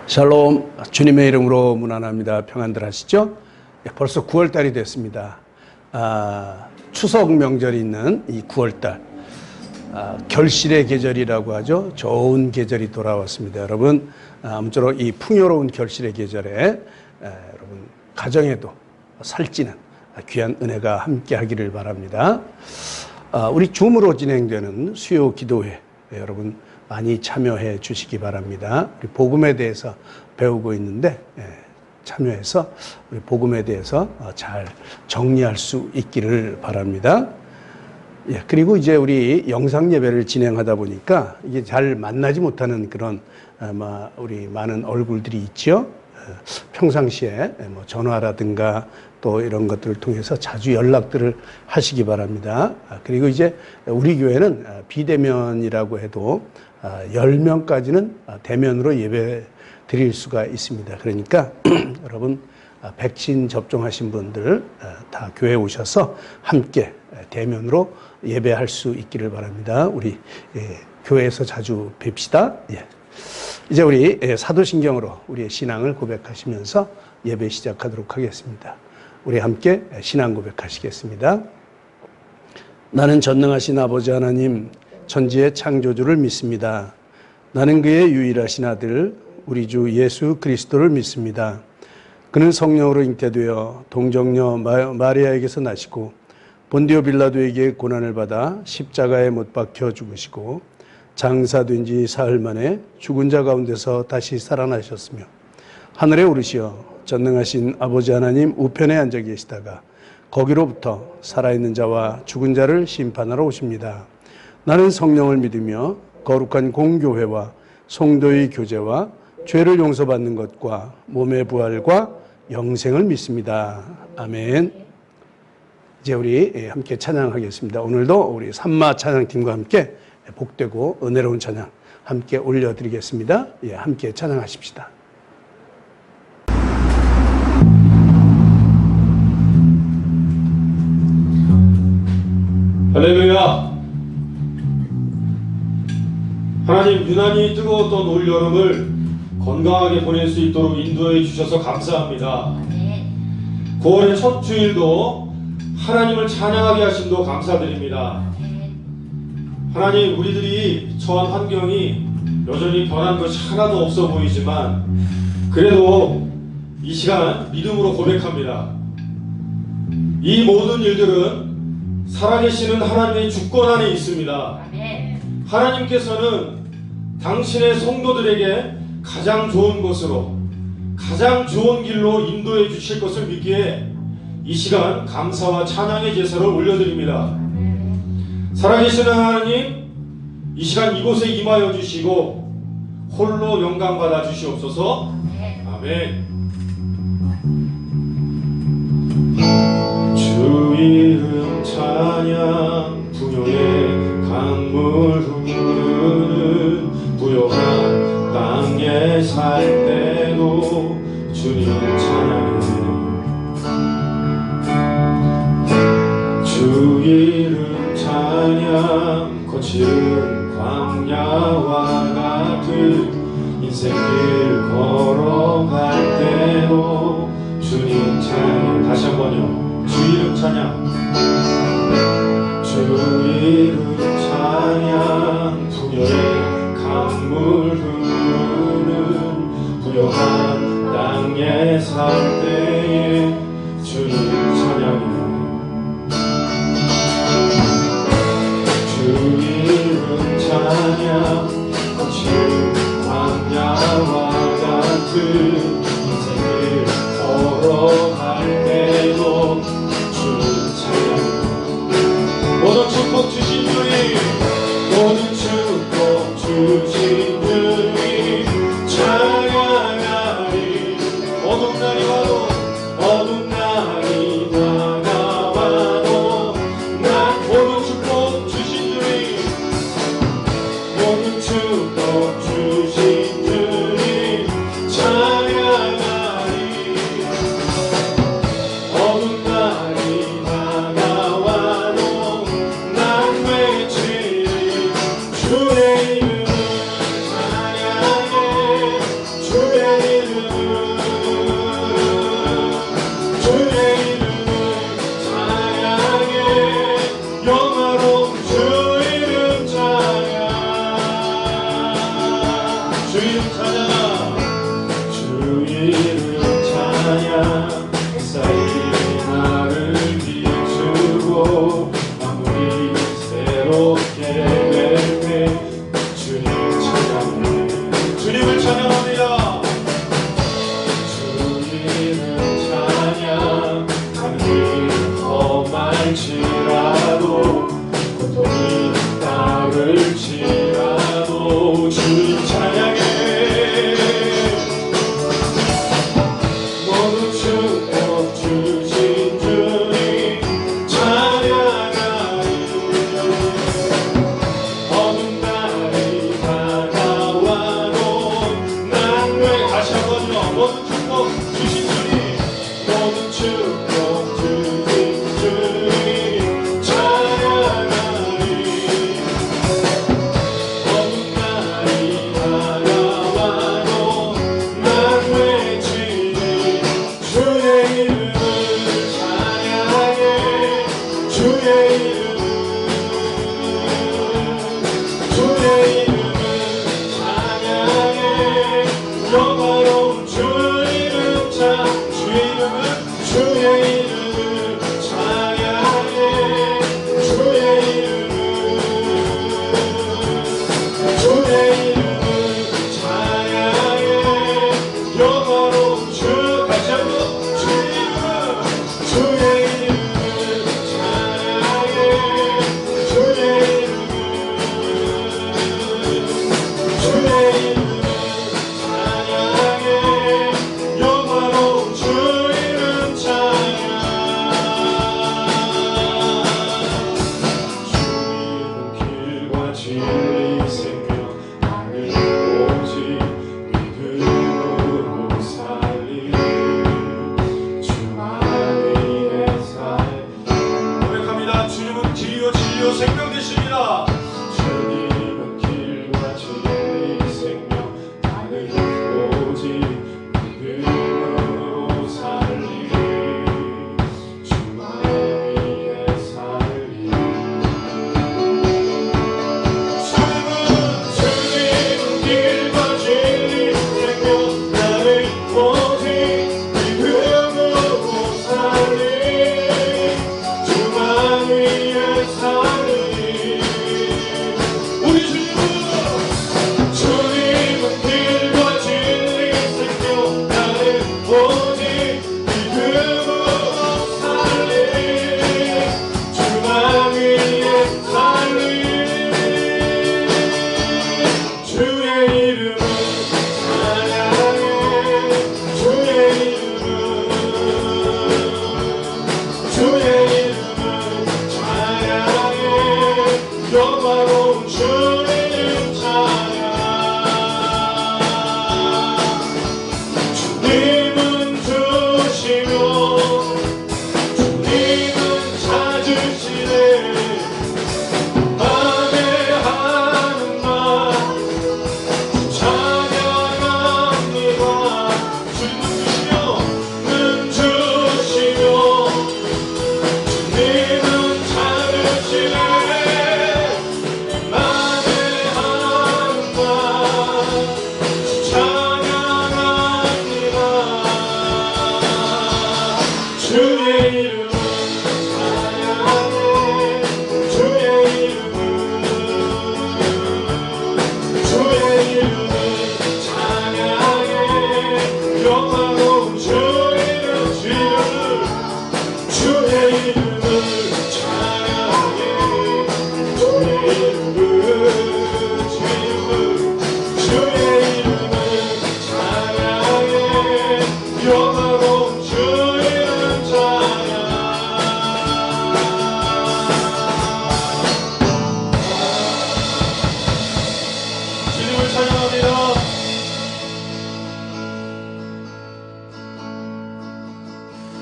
샬롬, 주님의 이름으로 문안합니다. 평안들 하시죠? 벌써 9월달이 됐습니다. 추석 명절이 있는 이 9월달, 결실의 계절이라고 하죠. 좋은 계절이 돌아왔습니다. 여러분, 아무쪼록 이 풍요로운 결실의 계절에 여러분 가정에도 살찌는 귀한 은혜가 함께 하기를 바랍니다. 우리 줌으로 진행되는 수요 기도회, 여러분 많이 참여해 주시기 바랍니다. 우리 복음에 대해서 배우고 있는데 참여해서 우리 복음에 대해서 잘 정리할 수 있기를 바랍니다. 그리고 이제 우리 영상 예배를 진행하다 보니까 이게 잘 만나지 못하는 그런 아마 우리 많은 얼굴들이 있죠. 평상시에 뭐 전화라든가 또 이런 것들을 통해서 자주 연락들을 하시기 바랍니다. 그리고 이제 우리 교회는 비대면이라고 해도 10명까지는 대면으로 예배 드릴 수가 있습니다. 그러니까 여러분 백신 접종하신 분들 다 교회에 오셔서 함께 대면으로 예배할 수 있기를 바랍니다. 우리 교회에서 자주 뵙시다. 이제 우리 사도신경으로 우리의 신앙을 고백하시면서 예배 시작하도록 하겠습니다. 우리 함께 신앙 고백하시겠습니다. 나는 전능하신 아버지 하나님, 천지의 창조주를 믿습니다. 나는 그의 유일하신 아들 우리 주 예수 그리스도를 믿습니다. 그는 성령으로 잉태되어 동정녀 마리아에게서 나시고 본디오 빌라도에게 고난을 받아 십자가에 못 박혀 죽으시고 장사된 지 사흘 만에 죽은 자 가운데서 다시 살아나셨으며 하늘에 오르시어 전능하신 아버지 하나님 우편에 앉아 계시다가 거기로부터 살아있는 자와 죽은 자를 심판하러 오십니다. 나는 성령을 믿으며 거룩한 공교회와 성도의 교제와 죄를 용서받는 것과 몸의 부활과 영생을 믿습니다. 아멘. 이제 우리 함께 찬양하겠습니다. 오늘도 우리 산마 찬양팀과 함께 복되고 은혜로운 찬양 함께 올려드리겠습니다. 함께 찬양하십시다. 할렐루야. 하나님, 유난히 뜨거웠던 올 여름을 건강하게 보낼 수 있도록 인도해 주셔서 감사합니다. 9월의 첫 주일도 하나님을 찬양하게 하심도 감사드립니다. 하나님, 우리들이 처한 환경이 여전히 변한 것이 하나도 없어 보이지만 그래도 이 시간 믿음으로 고백합니다. 이 모든 일들은 살아계시는 하나님의 주권 안에 있습니다. 하나님께서는 당신의 성도들에게 가장 좋은 곳으로, 가장 좋은 길로 인도해 주실 것을 믿기에 이 시간 감사와 찬양의 제사를 올려드립니다. 살아계시는 하나님, 이 시간 이곳에 임하여 주시고 홀로 영광 받아 주시옵소서. 아멘. 주 이름 찬양, 부요의 강물 흐르는 부요한 땅에 살 때도 주님 찬양해. 주 이름 찬양, 거칠은 광야와 같은 인생길 걸어갈 때도 주님 찬양. 다시 한번요. 주 이름 찬양, 주 이름 찬양, 부요의 강물 흐르는 부요한 땅에 살 때에 주님 찬양해. 주 이름 찬양, 거친 광야와 같은 인생을 걸어갈 때도 주님 찬양. 모든 축복 주신 주님, 모든 축복 주신 주님 찬양하리. 어둠 날이 와도, 어둠 날이 다가와도 난 모든 축복 주신 주님, 모든 축복 주신 주님 찬양.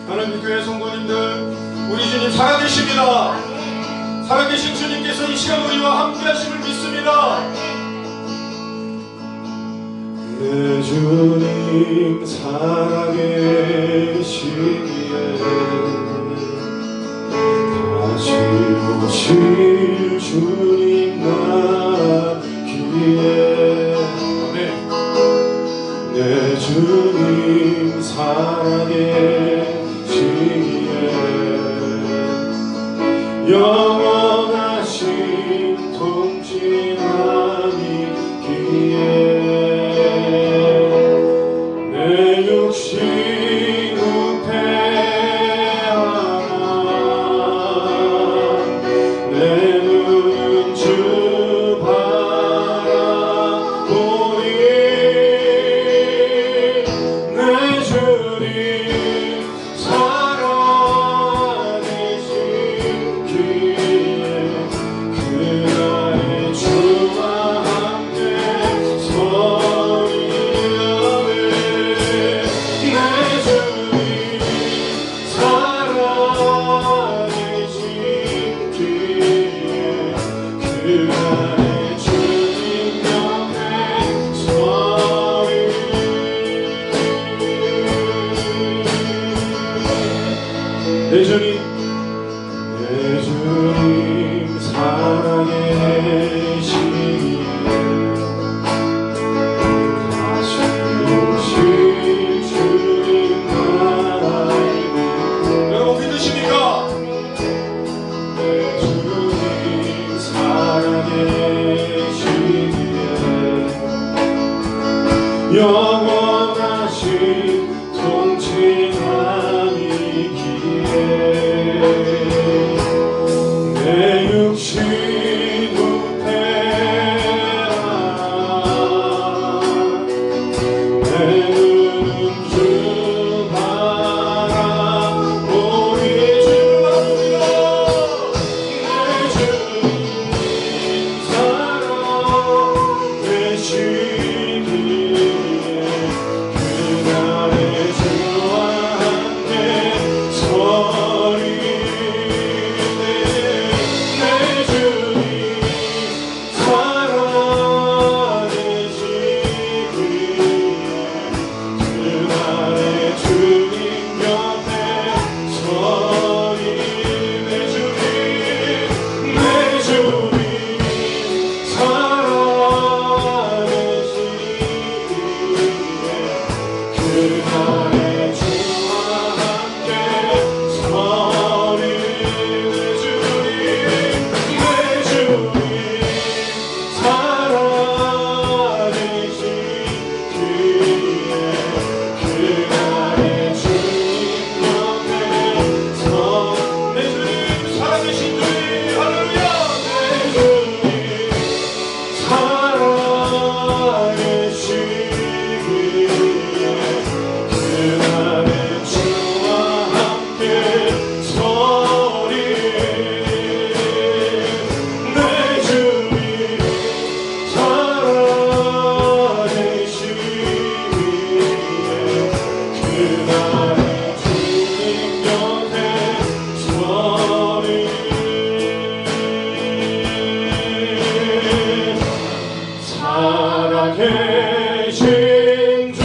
하나님 교회 성도님들, 우리 주님 살아계십니다. 살아계신 주님께서 이 시간 우리와 함께 하심을 믿습니다. 내 주님 살아계시기에 다시 오실 주님 나기에 아멘. 내 주님 살아계시기에 영원하신 통치함이기에 내 육신 우패하나 내 눈은 주 바라보니 내 주님 살아계시기에 그날의 주와 함께 서리라네 내 주님 살아계시기에 그날의 주님 옆에 서리 내 주님 살아계시기에 다시 오실 주님 알고 여러분 믿으십니까? 내 주님 살아계시기에 영원하신 통치함이기에 내 육신 우패하나 내 눈은 주 바라보니 주 바라보니라 내 주님 살아계시기에 그날의 주와 함께 서리네 내 주님 살아계시기에 그날의 주님 옆에 서리 내 주님 살아계시기에 그날의 주와 함께 서리 내 주님 살아계시기에 그날의 주님 옆에 내 주님 살아계신 주님 할렐루야 내 주님 살아계시기에 그날의 주와 함께 서리 내 주님 살아계시기에 그날의 주님 옆에 서리 살아계신 주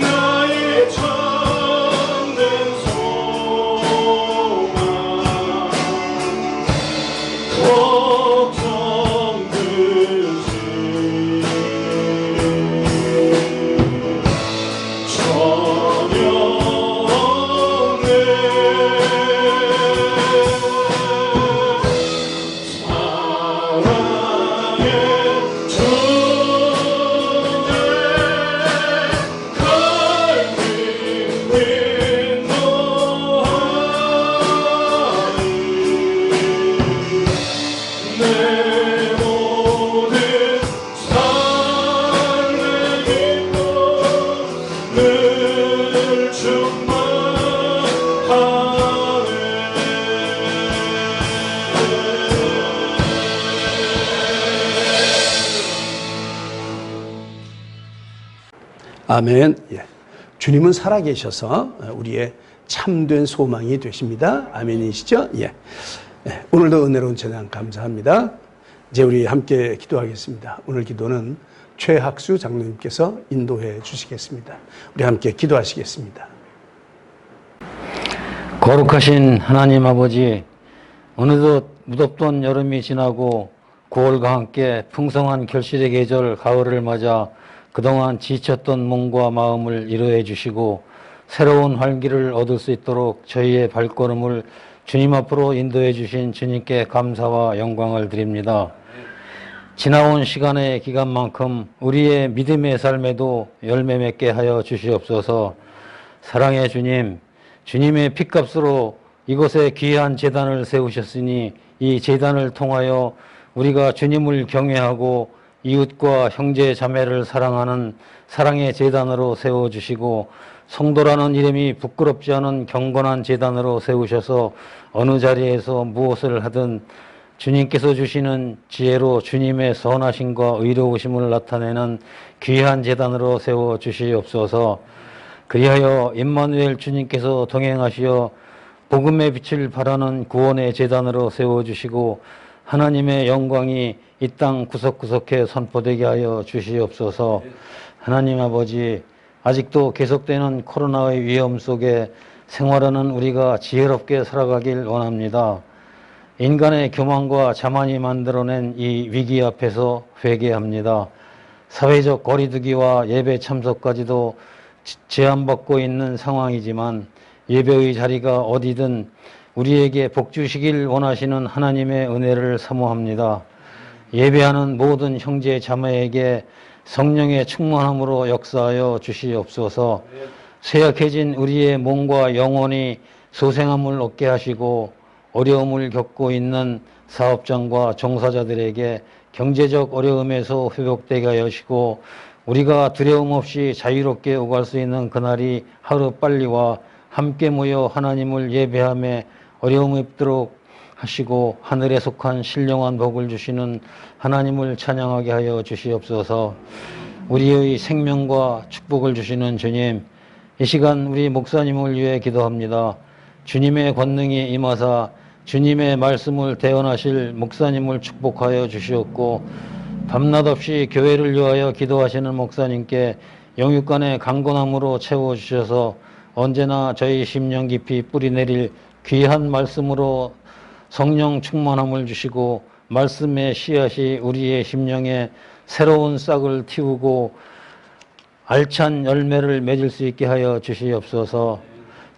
나의 참된 소망 걱정 끝이 전혀 없네 사랑의 주제 갈빛 윈도하니 내 모든 삶의 기쁨 늘 아멘. 예. 주님은 살아계셔서 우리의 참된 소망이 되십니다. 아멘이시죠? 예. 예. 오늘도 은혜로운 찬양 감사합니다. 이제 우리 함께 기도하겠습니다. 오늘 기도는 최학수 장로님께서 인도해 주시겠습니다. 우리 함께 기도하시겠습니다. 거룩하신 하나님 아버지, 어느덧 무덥던 여름이 지나고 9월과 함께 풍성한 결실의 계절 가을을 맞아 그동안 지쳤던 몸과 마음을 위로해 주시고 새로운 활기를 얻을 수 있도록 저희의 발걸음을 주님 앞으로 인도해 주신 주님께 감사와 영광을 드립니다. 지나온 시간의 기간만큼 우리의 믿음의 삶에도 열매 맺게 하여 주시옵소서. 사랑의 주님, 주님의 핏값으로 이곳에 귀한 제단을 세우셨으니 이 제단을 통하여 우리가 주님을 경외하고 이웃과 형제 자매를 사랑하는 사랑의 제단으로 세워주시고 성도라는 이름이 부끄럽지 않은 경건한 제단으로 세우셔서 어느 자리에서 무엇을 하든 주님께서 주시는 지혜로 주님의 선하심과 의로우심을 나타내는 귀한 제단으로 세워주시옵소서. 그리하여 임마누엘 주님께서 동행하시어 복음의 빛을 발하는 구원의 제단으로 세워주시고 하나님의 영광이 이 땅 구석구석에 선포되게 하여 주시옵소서. 하나님 아버지, 아직도 계속되는 코로나의 위험 속에 생활하는 우리가 지혜롭게 살아가길 원합니다. 인간의 교만과 자만이 만들어낸 이 위기 앞에서 회개합니다. 사회적 거리두기와 예배 참석까지도 제한받고 있는 상황이지만 예배의 자리가 어디든 우리에게 복 주시길 원하시는 하나님의 은혜를 사모합니다. 예배하는 모든 형제 자매에게 성령의 충만함으로 역사하여 주시옵소서. 쇠약해진 우리의 몸과 영혼이 소생함을 얻게 하시고 어려움을 겪고 있는 사업장과 종사자들에게 경제적 어려움에서 회복되게 하시고 우리가 두려움 없이 자유롭게 오갈 수 있는 그날이 하루빨리와 함께 모여 하나님을 예배하며 어려움이 없도록 하시고 하늘에 속한 신령한 복을 주시는 하나님을 찬양하게 하여 주시옵소서. 우리의 생명과 축복을 주시는 주님, 이 시간 우리 목사님을 위해 기도합니다. 주님의 권능이 임하사 주님의 말씀을 대언하실 목사님을 축복하여 주시옵고 밤낮 없이 교회를 위하여 기도하시는 목사님께 영육간의 강건함으로 채워주셔서 언제나 저희 심령 깊이 뿌리내릴 귀한 말씀으로 성령 충만함을 주시고 말씀의 씨앗이 우리의 심령에 새로운 싹을 틔우고 알찬 열매를 맺을 수 있게 하여 주시옵소서.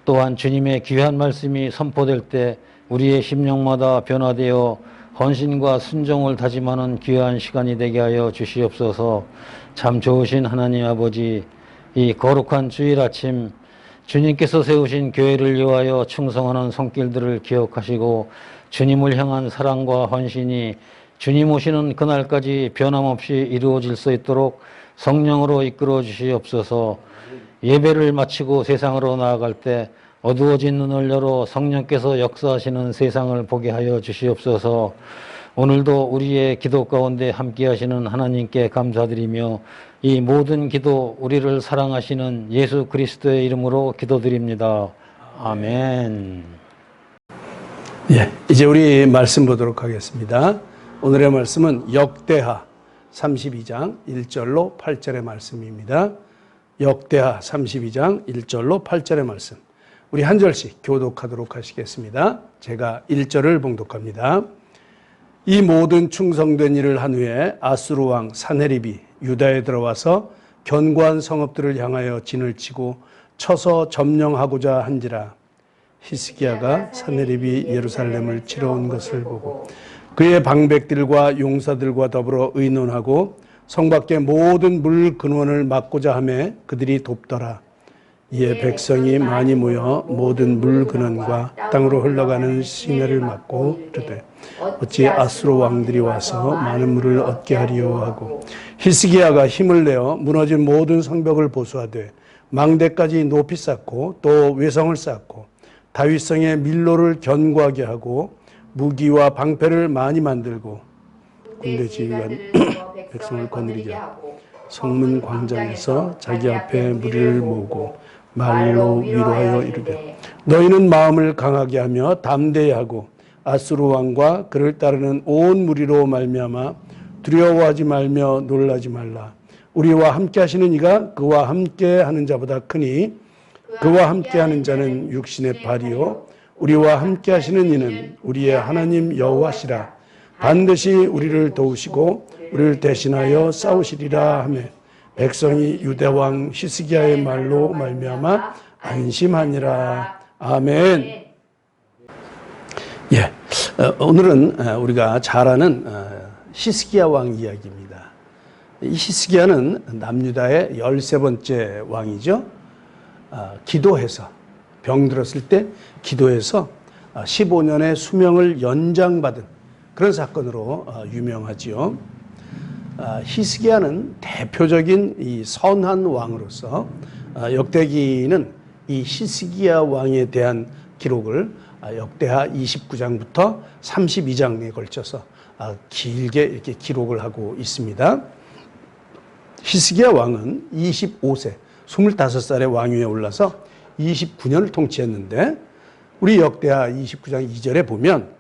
또한 주님의 귀한 말씀이 선포될 때 우리의 심령마다 변화되어 헌신과 순종을 다짐하는 귀한 시간이 되게 하여 주시옵소서. 참 좋으신 하나님 아버지, 이 거룩한 주일 아침 주님께서 세우신 교회를 위하여 충성하는 손길들을 기억하시고 주님을 향한 사랑과 헌신이 주님 오시는 그날까지 변함없이 이루어질 수 있도록 성령으로 이끌어 주시옵소서. 예배를 마치고 세상으로 나아갈 때 어두워진 눈을 열어 성령께서 역사하시는 세상을 보게 하여 주시옵소서. 오늘도 우리의 기도 가운데 함께 하시는 하나님께 감사드리며 이 모든 기도 우리를 사랑하시는 예수 그리스도의 이름으로 기도드립니다. 아멘. 예, 이제 우리 말씀 보도록 하겠습니다. 오늘의 말씀은 역대하 32장 1절로 8절의 말씀입니다. 역대하 32장 1절로 8절의 말씀. 우리 한 절씩 교독하도록 하시겠습니다. 제가 1절을 봉독합니다. 이 모든 충성된 일을 한 후에 아수르 왕 사네립이 유다에 들어와서 견고한 성읍들을 향하여 진을 치고 쳐서 점령하고자 한지라. 히스기야가 사네립이 예루살렘을 치러 온 것을 보고 그의 방백들과 용사들과 더불어 의논하고 성 밖의 모든 물 근원을 막고자 하며 그들이 돕더라. 이에 백성이 많이 모여 모든 물 근원과 땅으로 흘러가는 시내를 막고 이르되 어찌 아수르 왕들이 와서 많은 물을 얻게 하리요 하고 히스기야가 힘을 내어 무너진 모든 성벽을 보수하되 망대까지 높이 쌓고 또 외성을 쌓고 다윗성의 밀로를 견고하게 하고 무기와 방패를 많이 만들고 군대 지휘관 백성을 거느리게 하고 성문 광장에서 자기 앞에 무리를 모으고 말로 위로하여 이르되 너희는 마음을 강하게 하며 담대히 하고 아수르 왕과 그를 따르는 온 무리로 말미암아 두려워하지 말며 놀라지 말라. 우리와 함께 하시는 이가 그와 함께 하는 자보다 크니 그와 함께 하는 자는 육신의 발이요 우리와 함께 하시는 이는 우리의 하나님 여호와시라. 반드시 우리를 도우시고 우리를 대신하여 싸우시리라 하며 백성이 유대왕 히스기야의 말로 말미암아 안심하니라. 아멘. 예, 오늘은 우리가 잘 아는 히스기야 왕 이야기입니다. 이 히스기야는 남유다의 13번째 왕이죠. 기도해서 병들었을 때 기도해서 15년의 수명을 연장받은 그런 사건으로 유명하지요. 히스기야는 대표적인 이 선한 왕으로서 역대기는 이 히스기야 왕에 대한 기록을 역대하 29장부터 32장에 걸쳐서 길게 이렇게 기록을 하고 있습니다. 히스기야 왕은 25세, 25살의 왕위에 올라서 29년을 통치했는데 우리 역대하 29장 2절에 보면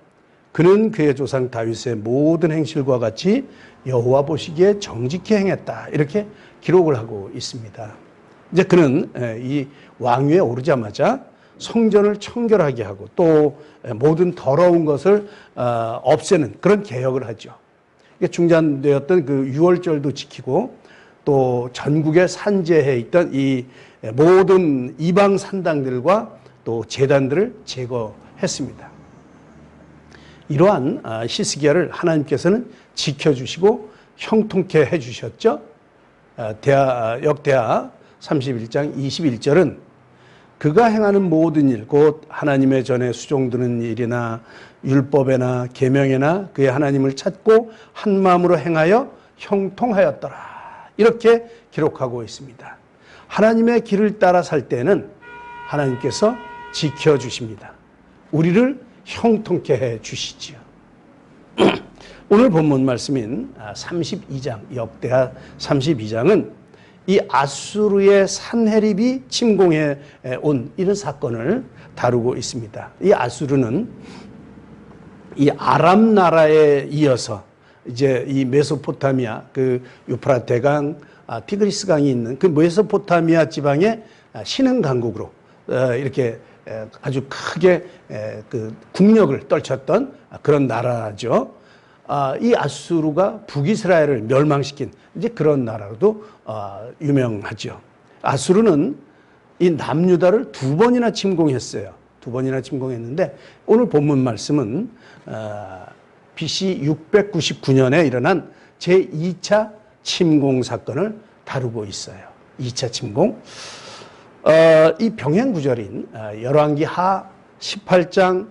그는 그의 조상 다윗의 모든 행실과 같이 여호와 보시기에 정직히 행했다. 이렇게 기록을 하고 있습니다. 이제 그는 이 왕위에 오르자마자 성전을 청결하게 하고 또 모든 더러운 것을 없애는 그런 개혁을 하죠. 중단되었던 그 유월절도 지키고 또 전국에 산재해 있던 이 모든 이방 산당들과 또 제단들을 제거했습니다. 이러한 히스기야를 하나님께서는 지켜주시고 형통케 해주셨죠. 역대하 31장 21절은 그가 행하는 모든 일, 곧 하나님의 전에 수종드는 일이나 율법에나 계명에나 그의 하나님을 찾고 한 마음으로 행하여 형통하였더라. 이렇게 기록하고 있습니다. 하나님의 길을 따라 살 때는 하나님께서 지켜주십니다. 우리를 형통케 해 주시지요. 오늘 본문 말씀인 32장, 역대하 32장은 이 아수르의 산헤립이 침공해 온 이런 사건을 다루고 있습니다. 이 아수르는 이 아람 나라에 이어서 이제 이 메소포타미아, 그 유프라테 강, 티그리스 강이 있는 그 메소포타미아 지방의 신흥 강국으로 이렇게 아주 크게 그 국력을 떨쳤던 그런 나라죠. 이 아수르가 북이스라엘을 멸망시킨 이제 그런 나라로도 유명하죠. 아수르는 이 남유다를 2번이나 침공했어요. 2번이나 침공했는데 오늘 본문 말씀은 BC 699년에 일어난 제2차 침공 사건을 다루고 있어요. 2차 침공. 이 병행 구절인 열왕기 하 18장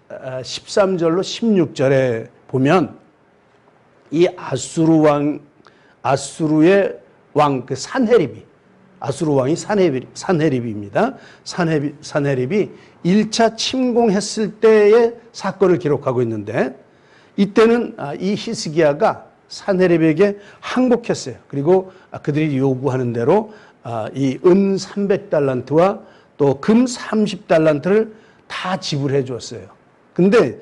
13절로 16절에 보면 이 아수르의 왕 그 산헤립이 아수르 왕이 산헤립입니다. 산헤립이 1차 침공했을 때의 사건을 기록하고 있는데 이때는 이 히스기야가 산헤립에게 항복했어요. 그리고 그들이 요구하는 대로 이 은 300달란트와 또 금 30달란트를 다 지불해 줬어요. 근데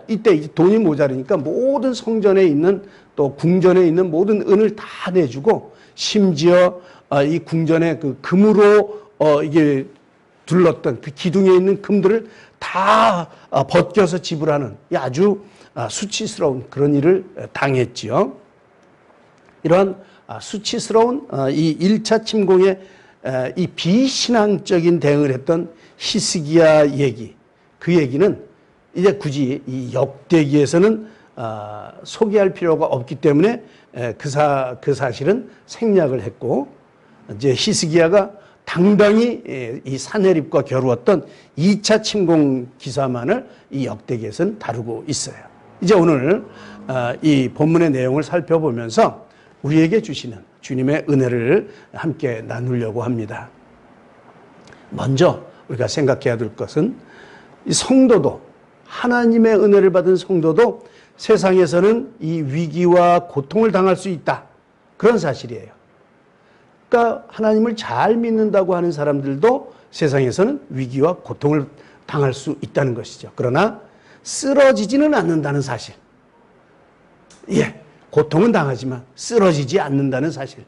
이때 돈이 모자르니까 모든 성전에 있는 또 궁전에 있는 모든 은을 다 내주고 심지어 이 궁전의 그 금으로 이게 둘렀던 그 기둥에 있는 금들을 다 벗겨서 지불하는 아주 수치스러운 그런 일을 당했지요. 이러한 수치스러운 이 1차 침공에 이 비신앙적인 대응을 했던 히스기야 얘기, 그 얘기는 이제 굳이 이 역대기에서는 소개할 필요가 없기 때문에 그 사실은 생략을 했고 이제 히스기야가 당당히 이 산헤립과 겨루었던 2차 침공 기사만을 이 역대기에서는 다루고 있어요. 이제 오늘 이 본문의 내용을 살펴보면서 우리에게 주시는 주님의 은혜를 함께 나누려고 합니다. 먼저 우리가 생각해야 될 것은 이 성도도 하나님의 은혜를 받은 성도도 세상에서는 이 위기와 고통을 당할 수 있다. 그런 사실이에요. 그러니까 하나님을 잘 믿는다고 하는 사람들도 세상에서는 위기와 고통을 당할 수 있다는 것이죠. 그러나 쓰러지지는 않는다는 사실. 예, 고통은 당하지만 쓰러지지 않는다는 사실.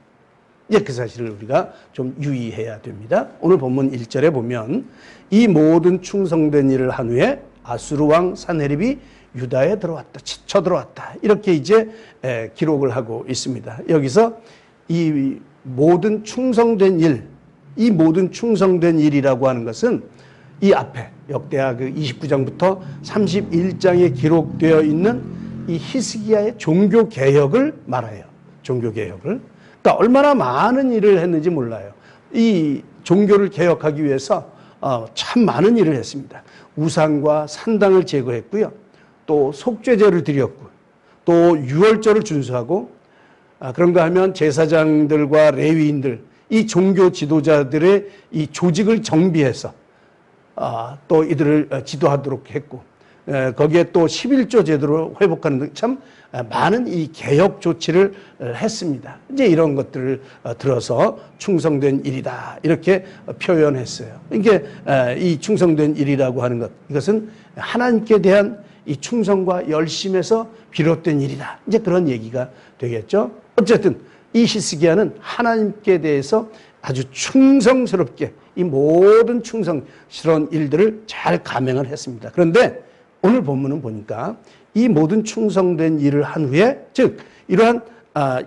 이제 그 사실을 우리가 좀 유의해야 됩니다. 오늘 본문 1절에 보면 이 모든 충성된 일을 한 후에 아수르 왕 산헤립이 유다에 들어왔다, 쳐들어왔다. 이렇게 이제 기록을 하고 있습니다. 여기서 이 모든 충성된 일, 이 모든 충성된 일이라고 하는 것은 이 앞에 역대하 그 29장부터 31장에 기록되어 있는 이 히스기야의 종교 개혁을 말해요. 종교 개혁을. 그러니까 얼마나 많은 일을 했는지 몰라요. 이 종교를 개혁하기 위해서 참 많은 일을 했습니다. 우상과 산당을 제거했고요. 또 속죄제를 드렸고, 또 유월절을 준수하고, 그런가 하면 제사장들과 레위인들, 이 종교 지도자들의 이 조직을 정비해서 또 이들을 지도하도록 했고, 거기에 또 11조 제도를 회복하는 등 참 많은 이 개혁 조치를 했습니다. 이제 이런 것들을 들어서 충성된 일이다 이렇게 표현했어요. 이게 이 충성된 일이라고 하는 것, 이것은 하나님께 대한 이 충성과 열심에서 비롯된 일이다. 이제 그런 얘기가 되겠죠. 어쨌든 이 히스기야는 하나님께 대해서 아주 충성스럽게 이 모든 충성스러운 일들을 잘 감행을 했습니다. 그런데 오늘 본문은 보니까 이 모든 충성된 일을 한 후에, 즉 이러한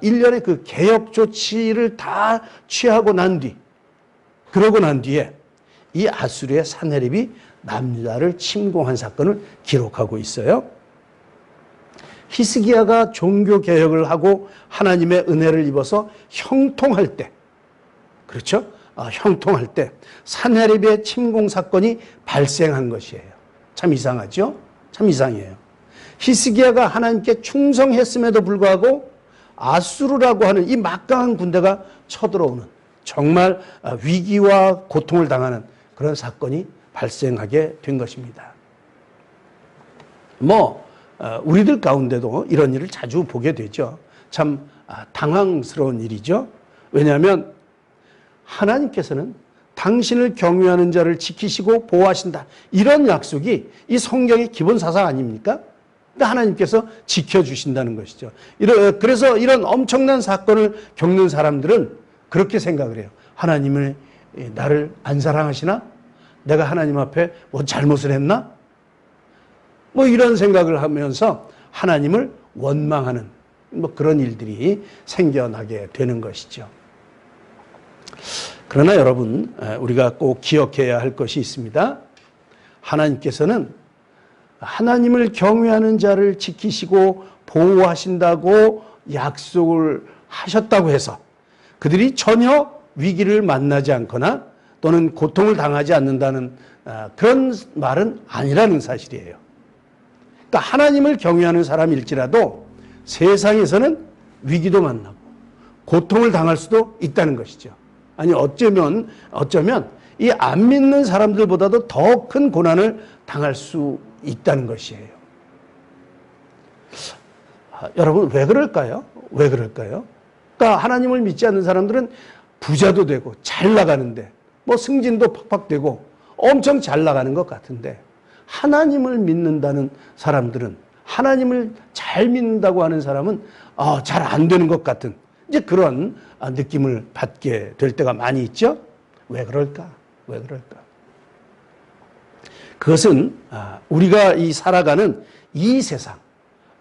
일련의 그 개혁 조치를 다 취하고 난 뒤, 그러고 난 뒤에 이 아수르의 산헤립이 남유다를 침공한 사건을 기록하고 있어요. 히스기야가 종교 개혁을 하고 하나님의 은혜를 입어서 형통할 때, 그렇죠? 형통할 때 산헤립의 침공 사건이 발생한 것이에요. 참 이상하죠? 참 이상해요. 히스기야가 하나님께 충성했음에도 불구하고 아수르라고 하는 이 막강한 군대가 쳐들어오는 정말 위기와 고통을 당하는 그런 사건이 발생하게 된 것입니다. 우리들 가운데도 이런 일을 자주 보게 되죠. 참 당황스러운 일이죠. 왜냐하면 하나님께서는 당신을 경외하는 자를 지키시고 보호하신다. 이런 약속이 이 성경의 기본 사상 아닙니까? 그러니까 하나님께서 지켜주신다는 것이죠. 그래서 이런 엄청난 사건을 겪는 사람들은 그렇게 생각을 해요. 하나님을 나를 안 사랑하시나? 내가 하나님 앞에 뭐 잘못을 했나? 뭐 이런 생각을 하면서 하나님을 원망하는 뭐 그런 일들이 생겨나게 되는 것이죠. 그러나 여러분, 우리가 꼭 기억해야 할 것이 있습니다. 하나님께서는 하나님을 경외하는 자를 지키시고 보호하신다고 약속을 하셨다고 해서 그들이 전혀 위기를 만나지 않거나 또는 고통을 당하지 않는다는 그런 말은 아니라는 사실이에요. 그러니까 하나님을 경외하는 사람일지라도 세상에서는 위기도 만나고 고통을 당할 수도 있다는 것이죠. 아니 어쩌면 이 안 믿는 사람들보다도 더 큰 고난을 당할 수 있다는 것이에요. 여러분 왜 그럴까요? 왜 그럴까요? 그러니까 하나님을 믿지 않는 사람들은 부자도 되고 잘 나가는데 뭐 승진도 팍팍 되고 엄청 잘 나가는 것 같은데 하나님을 믿는다는 사람들은, 하나님을 잘 믿는다고 하는 사람은 잘 안 되는 것 같은 이제 그런 느낌을 받게 될 때가 많이 있죠. 왜 그럴까? 왜 그럴까? 그것은 우리가 이 살아가는 이 세상,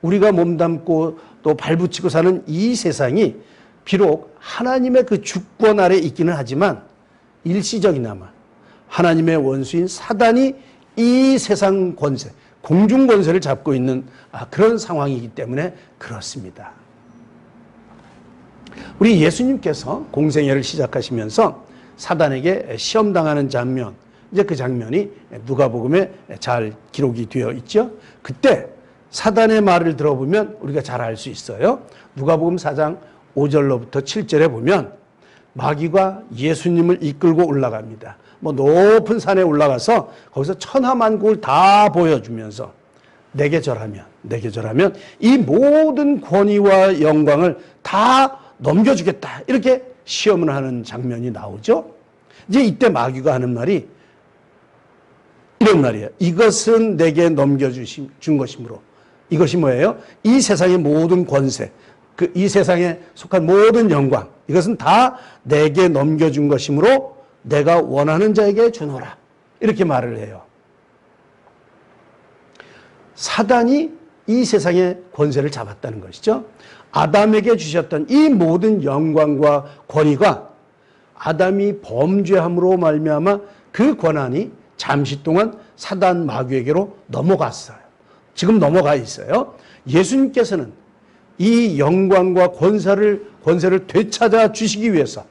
우리가 몸담고 또 발붙이고 사는 이 세상이 비록 하나님의 그 주권 아래 있기는 하지만 일시적이나마 하나님의 원수인 사단이 이 세상 권세, 공중 권세를 잡고 있는 그런 상황이기 때문에 그렇습니다. 우리 예수님께서 공생애를 시작하시면서 사단에게 시험당하는 장면, 이제 그 장면이 누가복음에 잘 기록이 되어 있죠. 그때 사단의 말을 들어보면 우리가 잘 알 수 있어요. 누가복음 4장 5절로부터 7절에 보면 마귀가 예수님을 이끌고 올라갑니다. 뭐 높은 산에 올라가서 거기서 천하만국을 다 보여주면서 내게 절하면 이 모든 권위와 영광을 다 넘겨주겠다. 이렇게 시험을 하는 장면이 나오죠. 이제 이때 마귀가 하는 말이 이런 말이에요. 이것은 내게 넘겨준 것이므로. 이것이 뭐예요? 이 세상의 모든 권세, 이 세상에 속한 모든 영광, 이것은 다 내게 넘겨준 것이므로 내가 원하는 자에게 주노라. 이렇게 말을 해요. 사단이 이 세상의 권세를 잡았다는 것이죠. 아담에게 주셨던 이 모든 영광과 권위가 아담이 범죄함으로 말미암아 그 권한이 잠시 동안 사단 마귀에게로 넘어갔어요. 지금 넘어가 있어요. 예수님께서는 이 영광과 권세를 되찾아 주시기 위해서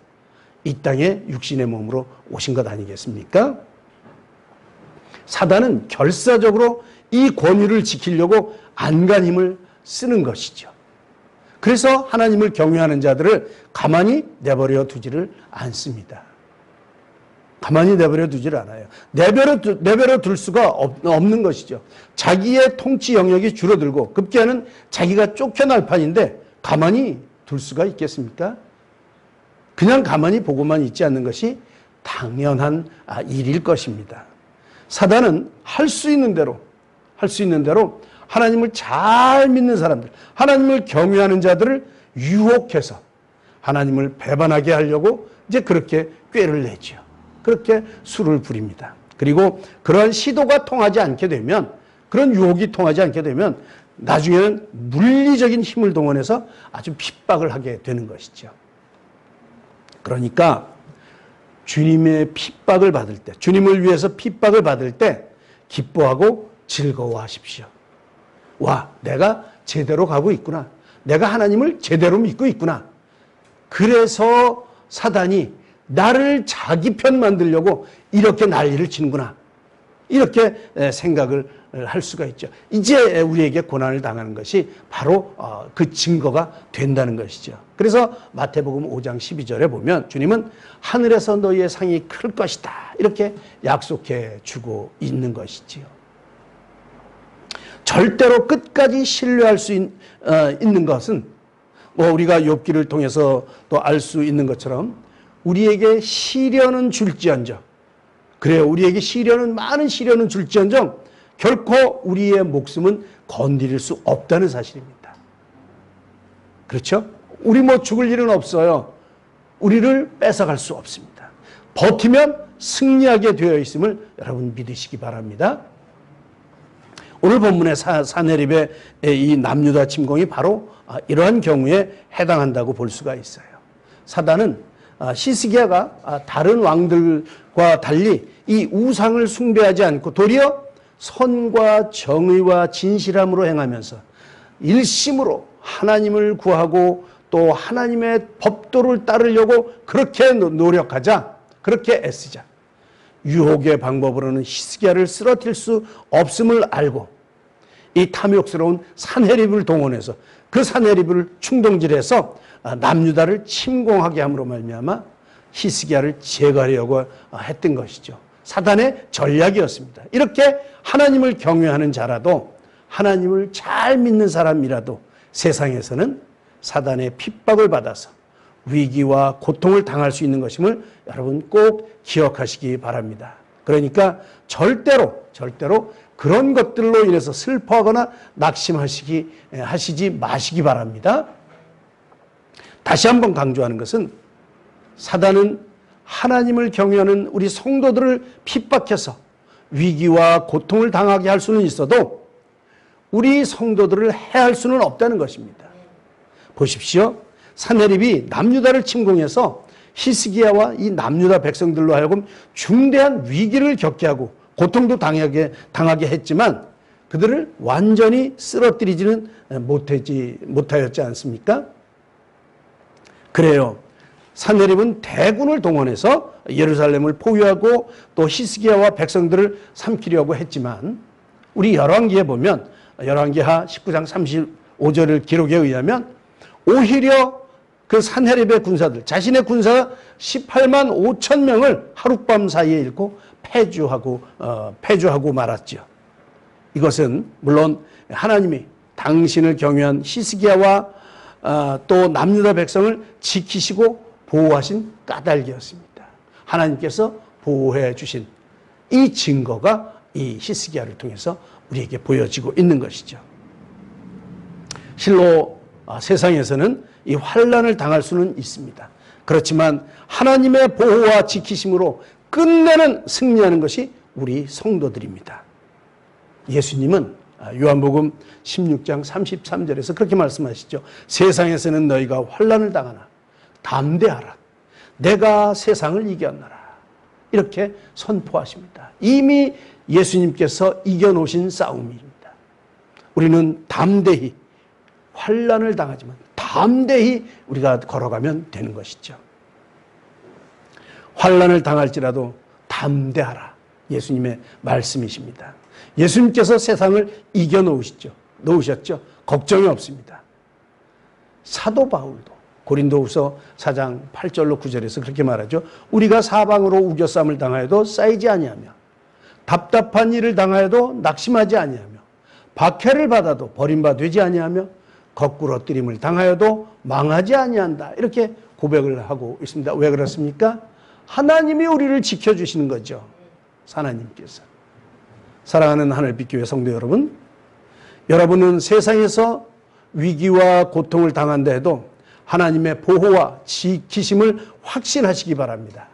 이 땅에 육신의 몸으로 오신 것 아니겠습니까? 사단은 결사적으로 이 권위를 지키려고 안간 힘을 쓰는 것이죠. 그래서 하나님을 경외하는 자들을 가만히 내버려 두지를 않습니다. 가만히 내버려 두지를 않아요. 내버려 둘 수가 없는 것이죠. 자기의 통치 영역이 줄어들고 급기야는 자기가 쫓겨날 판인데 가만히 둘 수가 있겠습니까? 그냥 가만히 보고만 있지 않는 것이 당연한 일일 것입니다. 사단은 할 수 있는 대로 하나님을 잘 믿는 사람들, 하나님을 경외하는 자들을 유혹해서 하나님을 배반하게 하려고 이제 그렇게 꾀를 내죠. 그렇게 수를 부립니다. 그리고 그런 시도가 통하지 않게 되면, 그런 유혹이 통하지 않게 되면 나중에는 물리적인 힘을 동원해서 아주 핍박을 하게 되는 것이죠. 그러니까 주님의 핍박을 받을 때, 주님을 위해서 핍박을 받을 때 기뻐하고 즐거워하십시오. 와, 내가 제대로 가고 있구나. 내가 하나님을 제대로 믿고 있구나. 그래서 사단이 나를 자기 편 만들려고 이렇게 난리를 치는구나. 이렇게 생각을 할 수가 있죠. 이제 우리에게 고난을 당하는 것이 바로 그 증거가 된다는 것이죠. 그래서 마태복음 5장 12절에 보면 주님은 하늘에서 너희의 상이 클 것이다. 이렇게 약속해 주고 있는 것이지요. 절대로 끝까지 신뢰할 수 있는 것은 우리가 욥기를 통해서 또 알 수 있는 것처럼 우리에게 시련은 줄지언정, 그래요, 우리에게 많은 시련은 줄지언정 결코 우리의 목숨은 건드릴 수 없다는 사실입니다. 그렇죠? 우리 죽을 일은 없어요. 우리를 뺏어갈 수 없습니다. 버티면 승리하게 되어 있음을 여러분 믿으시기 바랍니다. 오늘 본문의 사내립의 이 남유다 침공이 바로 이러한 경우에 해당한다고 볼 수가 있어요. 사단은 히스기야가 다른 왕들과 달리 이 우상을 숭배하지 않고 도리어 선과 정의와 진실함으로 행하면서 일심으로 하나님을 구하고 또 하나님의 법도를 따르려고 그렇게 노력하자, 그렇게 애쓰자, 유혹의 방법으로는 히스기야를 쓰러뜨릴 수 없음을 알고 이 탐욕스러운 산헤립을 동원해서 그 산헤립을 충동질해서 남유다를 침공하게 함으로 말미암아 히스기야를 제거하려고 했던 것이죠. 사단의 전략이었습니다. 이렇게 하나님을 경외하는 자라도, 하나님을 잘 믿는 사람이라도 세상에서는 사단의 핍박을 받아서 위기와 고통을 당할 수 있는 것임을 여러분 꼭 기억하시기 바랍니다. 그러니까 절대로 그런 것들로 인해서 슬퍼하거나 낙심하시지 마시기 바랍니다. 다시 한번 강조하는 것은 사단은 하나님을 경외하는 우리 성도들을 핍박해서 위기와 고통을 당하게 할 수는 있어도 우리 성도들을 해할 수는 없다는 것입니다. 보십시오. 산헤립이 남유다를 침공해서 히스기야와 이 남유다 백성들로 하여금 중대한 위기를 겪게 하고 고통도 당하게 했지만 그들을 완전히 쓰러뜨리지는 못하였지 않습니까? 그래요. 산헤립은 대군을 동원해서 예루살렘을 포위하고 또 히스기야와 백성들을 삼키려고 했지만 우리 열왕기에 보면 열왕기하 19장 35절 기록에 의하면 오히려 그 산헤립의 군사들, 자신의 군사 18만 5천 명을 하룻밤 사이에 잃고 패주하고 말았죠. 이것은 물론 하나님이 당신을 경외한 히스기야와 또 남유다 백성을 지키시고 보호하신 까닭이었습니다. 하나님께서 보호해 주신 이 증거가 이 히스기야를 통해서 우리에게 보여지고 있는 것이죠. 실로 세상에서는 이 환난을 당할 수는 있습니다. 그렇지만 하나님의 보호와 지키심으로 끝내는 승리하는 것이 우리 성도들입니다. 예수님은 요한복음 16장 33절에서 그렇게 말씀하시죠. 세상에서는 너희가 환난을 당하나 담대하라. 내가 세상을 이겼노라. 이렇게 선포하십니다. 이미 예수님께서 이겨놓으신 싸움입니다. 우리는 담대히 환난을 당하지만 담대히 우리가 걸어가면 되는 것이죠. 환난을 당할지라도 담대하라. 예수님의 말씀이십니다. 예수님께서 세상을 이겨놓으셨죠. 걱정이 없습니다. 사도 바울도 고린도후서 4장 8절로 9절에서 그렇게 말하죠. 우리가 사방으로 우겨쌈을 당하여도 쌓이지 아니하며 답답한 일을 당하여도 낙심하지 아니하며 박해를 받아도 버림받지 아니하며 거꾸로 엎드림을 당하여도 망하지 아니한다. 이렇게 고백을 하고 있습니다. 왜 그렇습니까? 하나님이 우리를 지켜주시는 거죠. 하나님께서. 사랑하는 하늘빛교회 성도 여러분, 여러분은 세상에서 위기와 고통을 당한다 해도 하나님의 보호와 지키심을 확신하시기 바랍니다.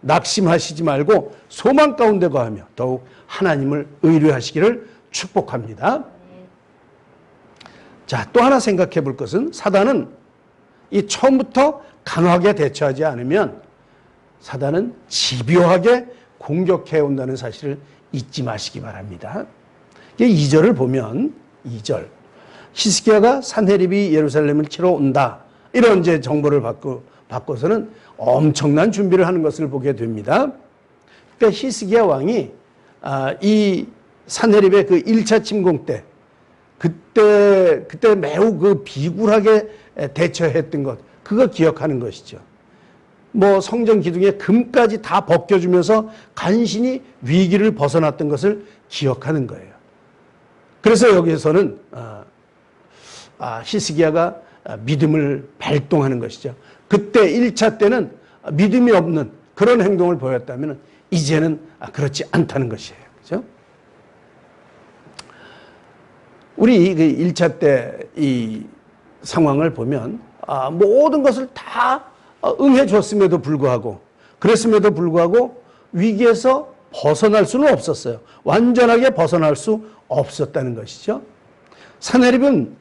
낙심하시지 말고 소망 가운데 거하며 더욱 하나님을 의뢰하시기를 축복합니다. 자, 또 하나 생각해 볼 것은 사단은 이 처음부터 강하게 대처하지 않으면 사단은 집요하게 공격해 온다는 사실을 잊지 마시기 바랍니다. 2절을 보면 2절 히스기야가 산헤립이 예루살렘을 치러 온다. 이런 이제 정보를 받고서는 엄청난 준비를 하는 것을 보게 됩니다. 그러니까 히스기야 왕이 이 산헤립의 그 1차 침공 때 그때 매우 그 비굴하게 대처했던 것, 그거 기억하는 것이죠. 뭐 성전 기둥에 금까지 다 벗겨주면서 간신히 위기를 벗어났던 것을 기억하는 거예요. 그래서 여기에서는 히스기야가 믿음을 발동하는 것이죠. 그때 1차 때는 믿음이 없는 그런 행동을 보였다면 이제는 그렇지 않다는 것이에요. 그렇죠? 우리 그 1차 때 이 상황을 보면 모든 것을 다 응해 줬음에도 불구하고 그랬음에도 불구하고 위기에서 벗어날 수는 없었어요. 완전하게 벗어날 수 없었다는 것이죠. 산헤립은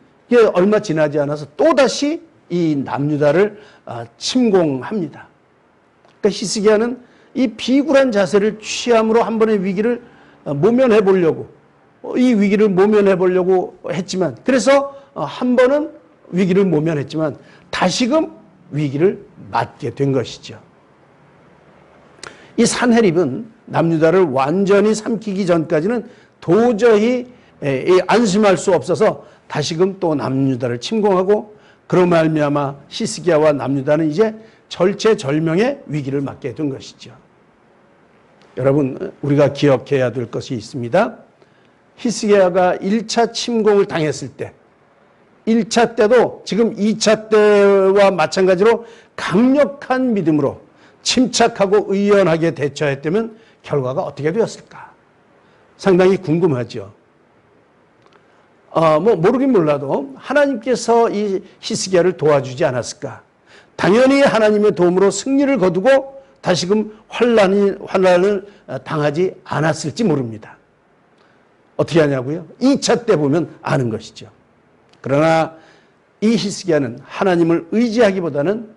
얼마 지나지 않아서 또다시 이 남유다를 침공합니다. 그러니까 히스기야는 이 비굴한 자세를 취함으로 한 번의 위기를 모면해 보려고 이 위기를 모면해 보려고 했지만 그래서 한 번은 위기를 모면했지만 다시금 위기를 맞게 된 것이죠. 이 산헤립은 남유다를 완전히 삼키기 전까지는 도저히 안심할 수 없어서 다시금 또 남유다를 침공하고 그로 말미암아 히스기야와 남유다는 이제 절체절명의 위기를 맞게 된 것이죠. 여러분, 우리가 기억해야 될 것이 있습니다. 히스기야가 1차 침공을 당했을 때 1차 때도 지금 2차 때와 마찬가지로 강력한 믿음으로 침착하고 의연하게 대처했다면 결과가 어떻게 되었을까? 상당히 궁금하죠. 모르긴 몰라도 하나님께서 이 히스기야를 도와주지 않았을까? 당연히 하나님의 도움으로 승리를 거두고 다시금 환난을 당하지 않았을지 모릅니다. 어떻게 하냐고요? 2차 때 보면 아는 것이죠. 그러나 이 히스기야는 하나님을 의지하기보다는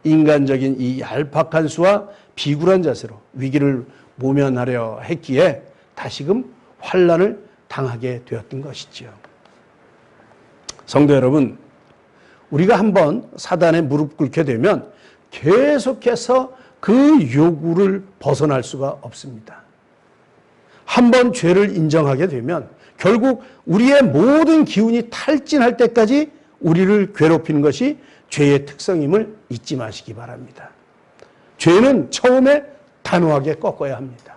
인간적인 이 얄팍한 수와 비굴한 자세로 위기를 모면하려 했기에 다시금 환난을 당하게 되었던 것이죠. 성도 여러분, 우리가 한번 사단에 무릎 꿇게 되면 계속해서 그 요구를 벗어날 수가 없습니다. 한번 죄를 인정하게 되면 결국 우리의 모든 기운이 탈진할 때까지 우리를 괴롭히는 것이 죄의 특성임을 잊지 마시기 바랍니다. 죄는 처음에 단호하게 꺾어야 합니다.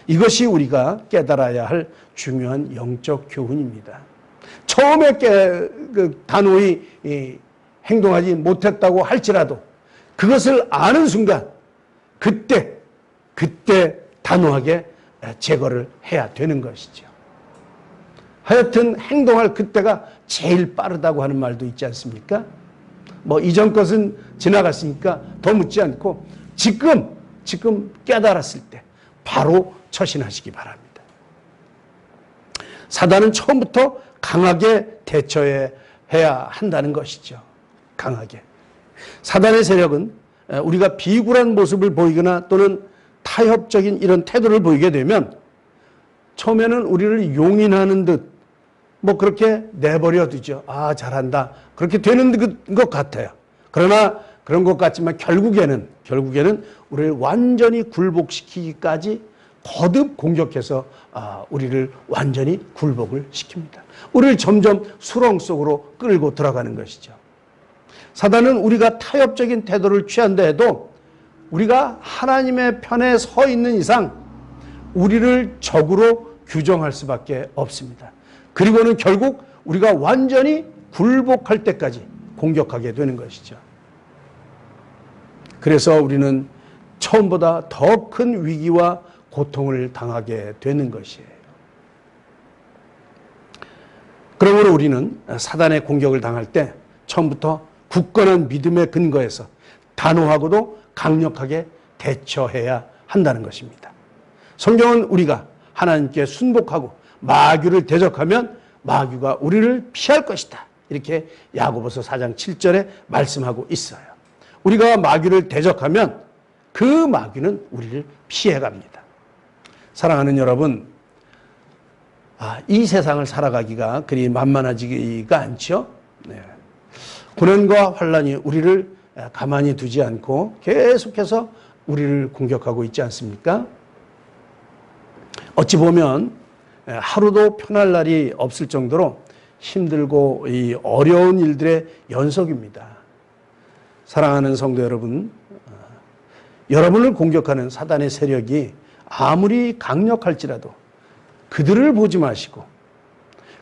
이것이 우리가 깨달아야 할 중요한 영적 교훈입니다. 처음에 단호히 행동하지 못했다고 할지라도 그것을 아는 순간 그때 단호하게 제거를 해야 되는 것이죠. 하여튼 행동할 그때가 제일 빠르다고 하는 말도 있지 않습니까? 이전 것은 지나갔으니까 더 묻지 않고 지금 깨달았을 때 바로 처신하시기 바랍니다. 사단은 처음부터 강하게 대처해야 한다는 것이죠. 강하게. 사단의 세력은 우리가 비굴한 모습을 보이거나 또는 타협적인 이런 태도를 보이게 되면 처음에는 우리를 용인하는 듯 뭐 그렇게 내버려 두죠. 아, 잘한다. 그렇게 되는 것 같아요. 그러나 그런 것 같지만 결국에는 우리를 완전히 굴복시키기까지 거듭 공격해서 우리를 완전히 굴복을 시킵니다. 우리를 점점 수렁 속으로 끌고 들어가는 것이죠. 사단은 우리가 타협적인 태도를 취한다 해도 우리가 하나님의 편에 서 있는 이상 우리를 적으로 규정할 수밖에 없습니다. 그리고는 결국 우리가 완전히 굴복할 때까지 공격하게 되는 것이죠. 그래서 우리는 처음보다 더 큰 위기와 고통을 당하게 되는 것이에요. 그러므로 우리는 사단의 공격을 당할 때 처음부터 굳건한 믿음의 근거에서 단호하고도 강력하게 대처해야 한다는 것입니다. 성경은 우리가 하나님께 순복하고 마귀를 대적하면 마귀가 우리를 피할 것이다. 이렇게 야고보서 4장 7절에 말씀하고 있어요. 우리가 마귀를 대적하면 그 마귀는 우리를 피해갑니다. 사랑하는 여러분, 이 세상을 살아가기가 그리 만만하지가 않죠. 네. 고난과 환난이 우리를 가만히 두지 않고 계속해서 우리를 공격하고 있지 않습니까? 어찌 보면 하루도 편할 날이 없을 정도로 힘들고 이 어려운 일들의 연속입니다. 사랑하는 성도 여러분, 여러분을 공격하는 사단의 세력이 아무리 강력할지라도 그들을 보지 마시고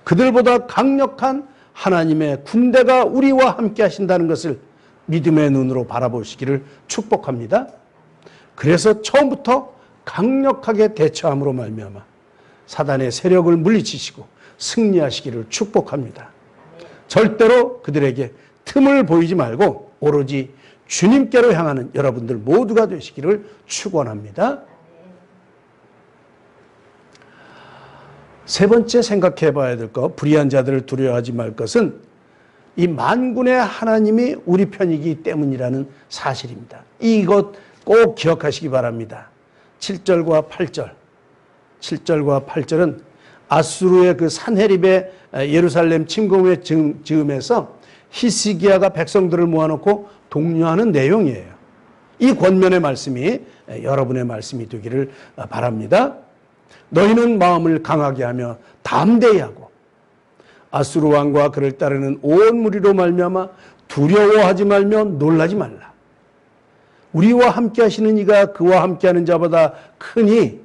그들보다 강력한 하나님의 군대가 우리와 함께 하신다는 것을 믿음의 눈으로 바라보시기를 축복합니다. 그래서 처음부터 강력하게 대처함으로 말미암아 사단의 세력을 물리치시고 승리하시기를 축복합니다. 절대로 그들에게 틈을 보이지 말고 오로지 주님께로 향하는 여러분들 모두가 되시기를 축원합니다. 세 번째 생각해 봐야 될 것, 불의한 자들을 두려워하지 말 것은 이 만군의 하나님이 우리 편이기 때문이라는 사실입니다. 이것 꼭 기억하시기 바랍니다. 7절과 8절은 아수르의 그 산헤립의 예루살렘 침공의 즈음에서 히스기야가 백성들을 모아놓고 독려하는 내용이에요. 이 권면의 말씀이 여러분의 말씀이 되기를 바랍니다. 너희는 마음을 강하게 하며 담대히 하고 아수르 왕과 그를 따르는 온 무리로 말미암아 두려워하지 말며 놀라지 말라. 우리와 함께 하시는 이가 그와 함께하는 자보다 크니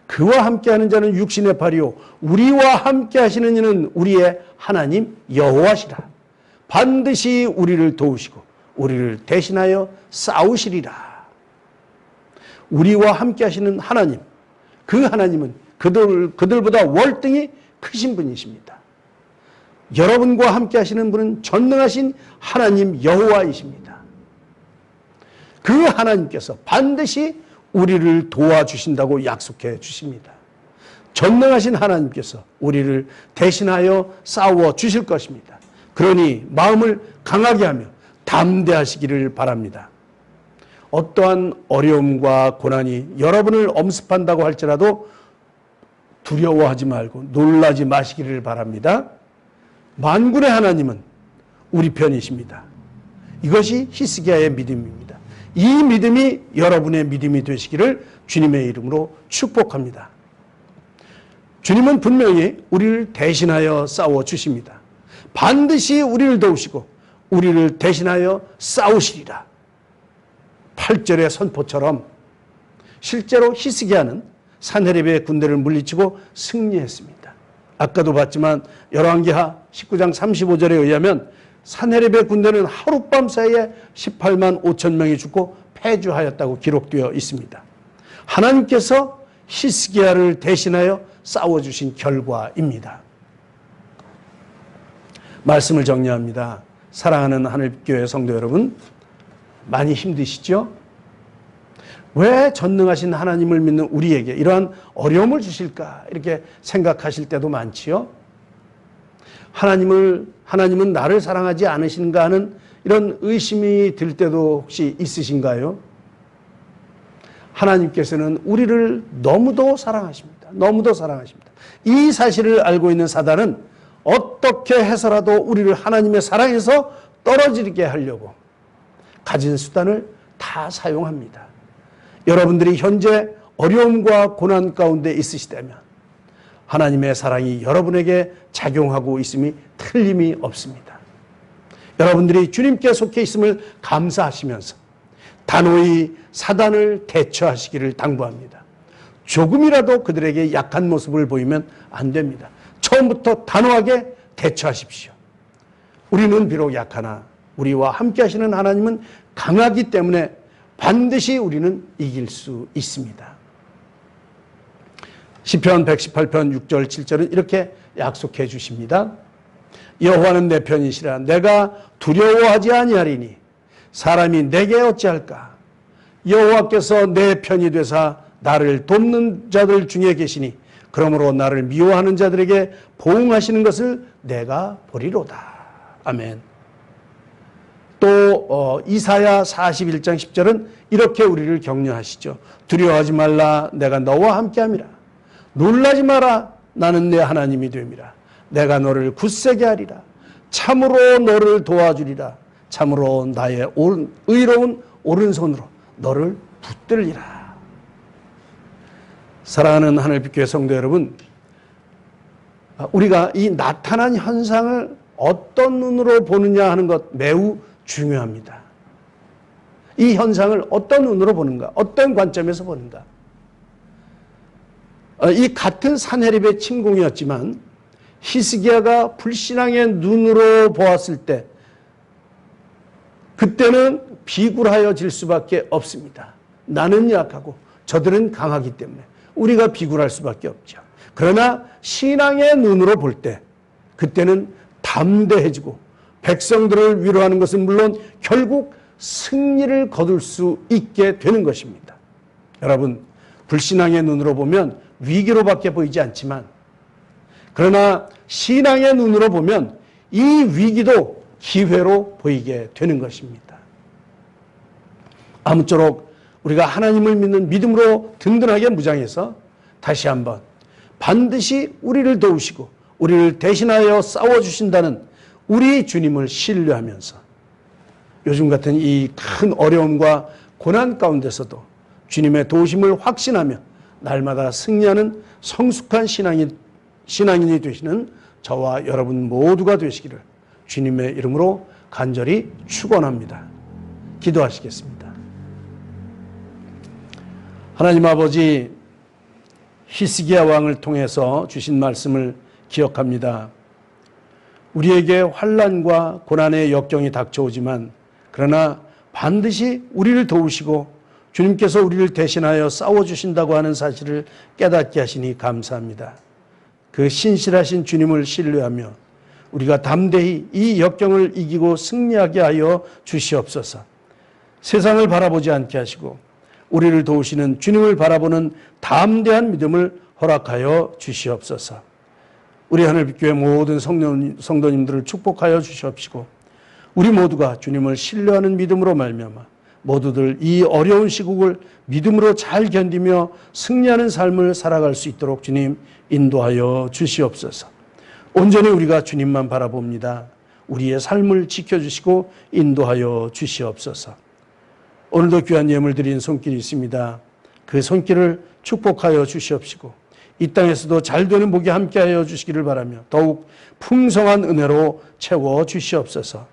그와 함께하는 자는 육신의 팔이요 우리와 함께 하시는 이는 우리의 하나님 여호와시라. 반드시 우리를 도우시고 우리를 대신하여 싸우시리라. 우리와 함께 하시는 하나님, 그 하나님은 그들보다 월등히 크신 분이십니다. 여러분과 함께 하시는 분은 전능하신 하나님 여호와이십니다. 그 하나님께서 반드시 우리를 도와주신다고 약속해 주십니다. 전능하신 하나님께서 우리를 대신하여 싸워 주실 것입니다. 그러니 마음을 강하게 하며 담대하시기를 바랍니다. 어떠한 어려움과 고난이 여러분을 엄습한다고 할지라도 두려워하지 말고 놀라지 마시기를 바랍니다. 만군의 하나님은 우리 편이십니다. 이것이 히스기야의 믿음입니다. 이 믿음이 여러분의 믿음이 되시기를 주님의 이름으로 축복합니다. 주님은 분명히 우리를 대신하여 싸워 주십니다. 반드시 우리를 도우시고 우리를 대신하여 싸우시리라. 8절의 선포처럼 실제로 히스기야는 산헤립의 군대를 물리치고 승리했습니다. 아까도 봤지만 열왕기하 19장 35절에 의하면 산헤립의 군대는 하룻밤 사이에 18만 5천 명이 죽고 패주하였다고 기록되어 있습니다. 하나님께서 히스기야를 대신하여 싸워주신 결과입니다. 말씀을 정리합니다. 사랑하는 하늘교회 성도 여러분, 많이 힘드시죠? 왜 전능하신 하나님을 믿는 우리에게 이러한 어려움을 주실까? 이렇게 생각하실 때도 많지요. 하나님은 나를 사랑하지 않으신가 하는 이런 의심이 들 때도 혹시 있으신가요? 하나님께서는 우리를 너무도 사랑하십니다. 너무도 사랑하십니다. 이 사실을 알고 있는 사단은 어떻게 해서라도 우리를 하나님의 사랑에서 떨어지게 하려고 가진 수단을 다 사용합니다. 여러분들이 현재 어려움과 고난 가운데 있으시다면 하나님의 사랑이 여러분에게 작용하고 있음이 틀림이 없습니다. 여러분들이 주님께 속해 있음을 감사하시면서 단호히 사단을 대처하시기를 당부합니다. 조금이라도 그들에게 약한 모습을 보이면 안 됩니다. 처음부터 단호하게 대처하십시오. 우리는 비록 약하나 우리와 함께 하시는 하나님은 강하기 때문에 반드시 우리는 이길 수 있습니다. 시편 118편 6절 7절은 이렇게 약속해 주십니다. 여호와는 내 편이시라. 내가 두려워하지 아니하리니 사람이 내게 어찌할까. 여호와께서 내 편이 되사 나를 돕는 자들 중에 계시니 그러므로 나를 미워하는 자들에게 보응하시는 것을 내가 보리로다. 아멘. 또 이사야 41장 10절은 이렇게 우리를 격려하시죠. 두려워하지 말라. 내가 너와 함께함이라. 놀라지 마라. 나는 내 하나님이 됨이라. 내가 너를 굳세게 하리라. 참으로 너를 도와주리라. 참으로 나의 의로운 오른손으로 너를 붙들리라. 사랑하는 하늘빛교회 성도 여러분, 우리가 이 나타난 현상을 어떤 눈으로 보느냐 하는 것 매우 중요합니다. 이 현상을 어떤 눈으로 보는가, 어떤 관점에서 보는가. 이 같은 산헤립의 침공이었지만 히스기야가 불신앙의 눈으로 보았을 때 그때는 비굴하여질 수밖에 없습니다. 나는 약하고 저들은 강하기 때문에 우리가 비굴할 수밖에 없죠. 그러나 신앙의 눈으로 볼 때 그때는 담대해지고 백성들을 위로하는 것은 물론 결국 승리를 거둘 수 있게 되는 것입니다. 여러분, 불신앙의 눈으로 보면 위기로밖에 보이지 않지만 그러나 신앙의 눈으로 보면 이 위기도 기회로 보이게 되는 것입니다. 아무쪼록 우리가 하나님을 믿는 믿음으로 든든하게 무장해서 다시 한번 반드시 우리를 도우시고 우리를 대신하여 싸워주신다는 우리 주님을 신뢰하면서 요즘 같은 이 큰 어려움과 고난 가운데서도 주님의 도우심을 확신하며 날마다 승리하는 성숙한 신앙인이 되시는 저와 여러분 모두가 되시기를 주님의 이름으로 간절히 축원합니다. 기도하시겠습니다. 하나님 아버지, 히스기야 왕을 통해서 주신 말씀을 기억합니다. 우리에게 환난과 고난의 역경이 닥쳐오지만 그러나 반드시 우리를 도우시고 주님께서 우리를 대신하여 싸워주신다고 하는 사실을 깨닫게 하시니 감사합니다. 그 신실하신 주님을 신뢰하며 우리가 담대히 이 역경을 이기고 승리하게 하여 주시옵소서. 세상을 바라보지 않게 하시고 우리를 도우시는 주님을 바라보는 담대한 믿음을 허락하여 주시옵소서. 우리 하늘빛교회 모든 성도님들을 축복하여 주시옵시고 우리 모두가 주님을 신뢰하는 믿음으로 말미암아 모두들 이 어려운 시국을 믿음으로 잘 견디며 승리하는 삶을 살아갈 수 있도록 주님 인도하여 주시옵소서. 온전히 우리가 주님만 바라봅니다. 우리의 삶을 지켜주시고 인도하여 주시옵소서. 오늘도 귀한 예물 드린 손길이 있습니다. 그 손길을 축복하여 주시옵시고 이 땅에서도 잘 되는 복이 함께하여 주시기를 바라며 더욱 풍성한 은혜로 채워 주시옵소서.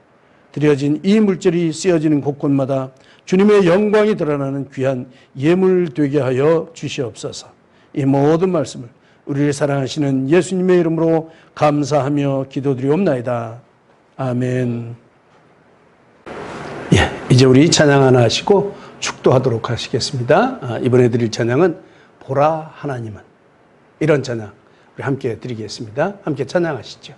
드려진 이 물질이 쓰여지는 곳곳마다 주님의 영광이 드러나는 귀한 예물 되게 하여 주시옵소서. 이 모든 말씀을 우리를 사랑하시는 예수님의 이름으로 감사하며 기도드리옵나이다. 아멘. 이제 우리 찬양 하나 하시고 축도하도록 하시겠습니다. 이번에 드릴 찬양은 보라 하나님은, 이런 찬양 우리 함께 드리겠습니다. 함께 찬양하시죠.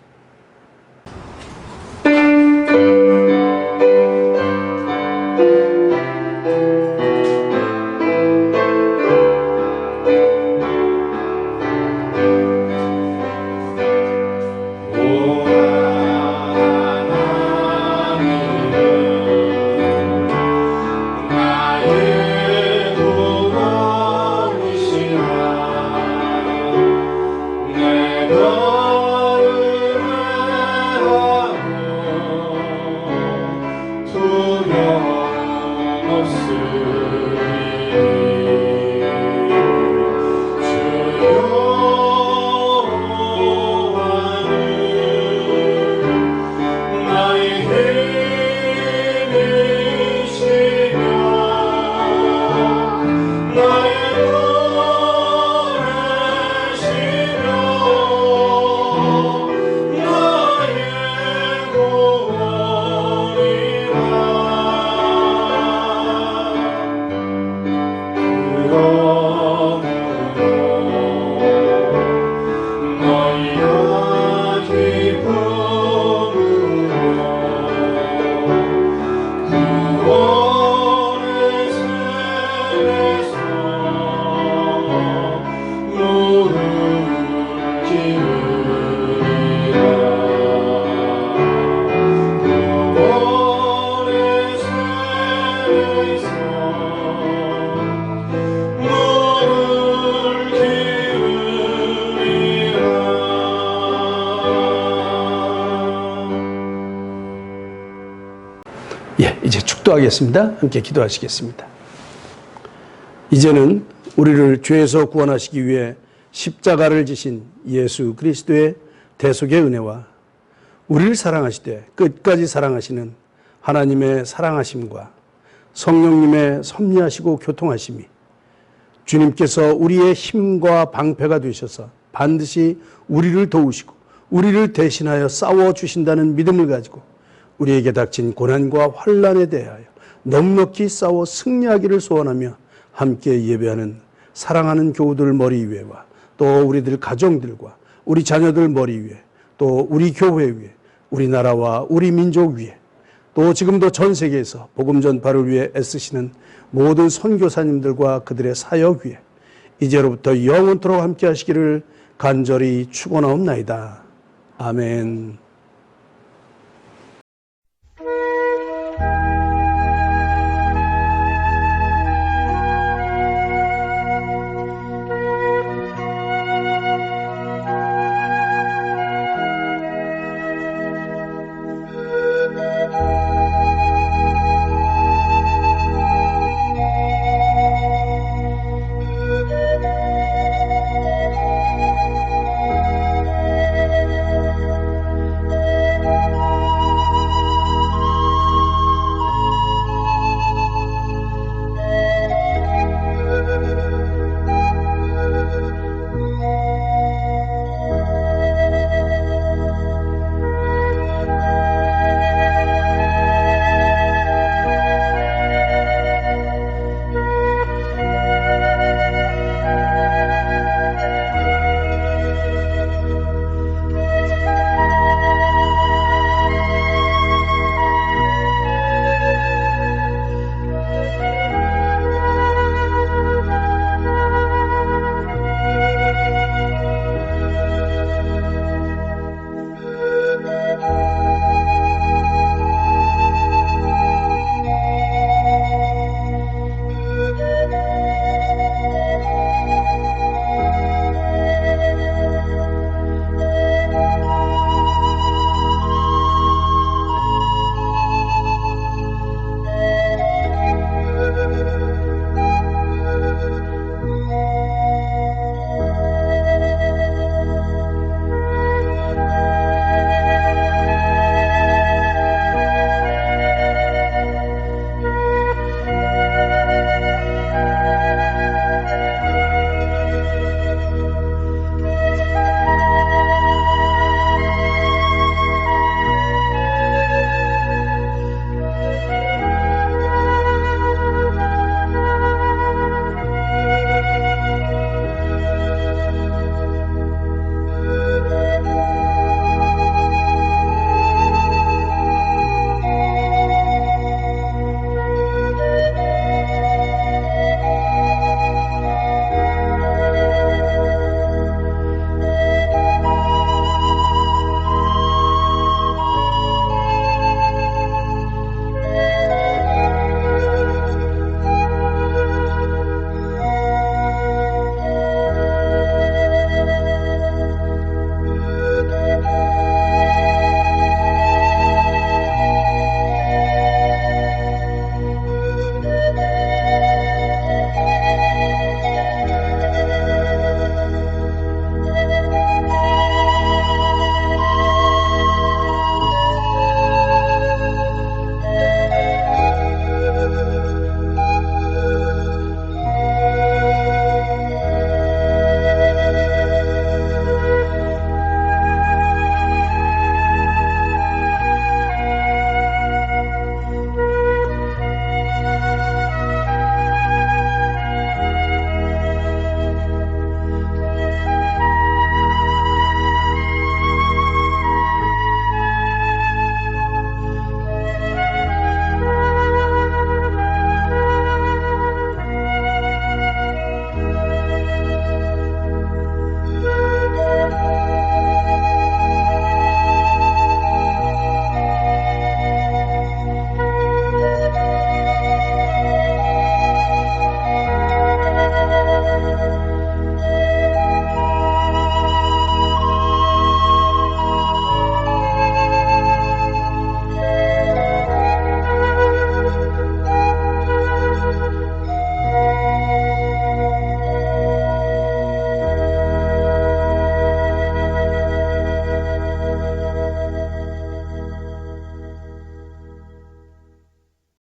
축도하겠습니다. 함께 기도하시겠습니다. 이제는 우리를 죄에서 구원하시기 위해 십자가를 지신 예수 그리스도의 대속의 은혜와 우리를 사랑하시되 끝까지 사랑하시는 하나님의 사랑하심과 성령님의 섭리하시고 교통하심이 주님께서 우리의 힘과 방패가 되셔서 반드시 우리를 도우시고 우리를 대신하여 싸워주신다는 믿음을 가지고 우리에게 닥친 고난과 환난에 대하여 넉넉히 싸워 승리하기를 소원하며 함께 예배하는 사랑하는 교우들 머리 위에와 또 우리들 가정들과 우리 자녀들 머리 위에 또 우리 교회 위에 우리나라와 우리 민족 위에 또 지금도 전 세계에서 복음 전파를 위해 애쓰시는 모든 선교사님들과 그들의 사역 위에 이제로부터 영원토록 함께 하시기를 간절히 축원하옵나이다. 아멘.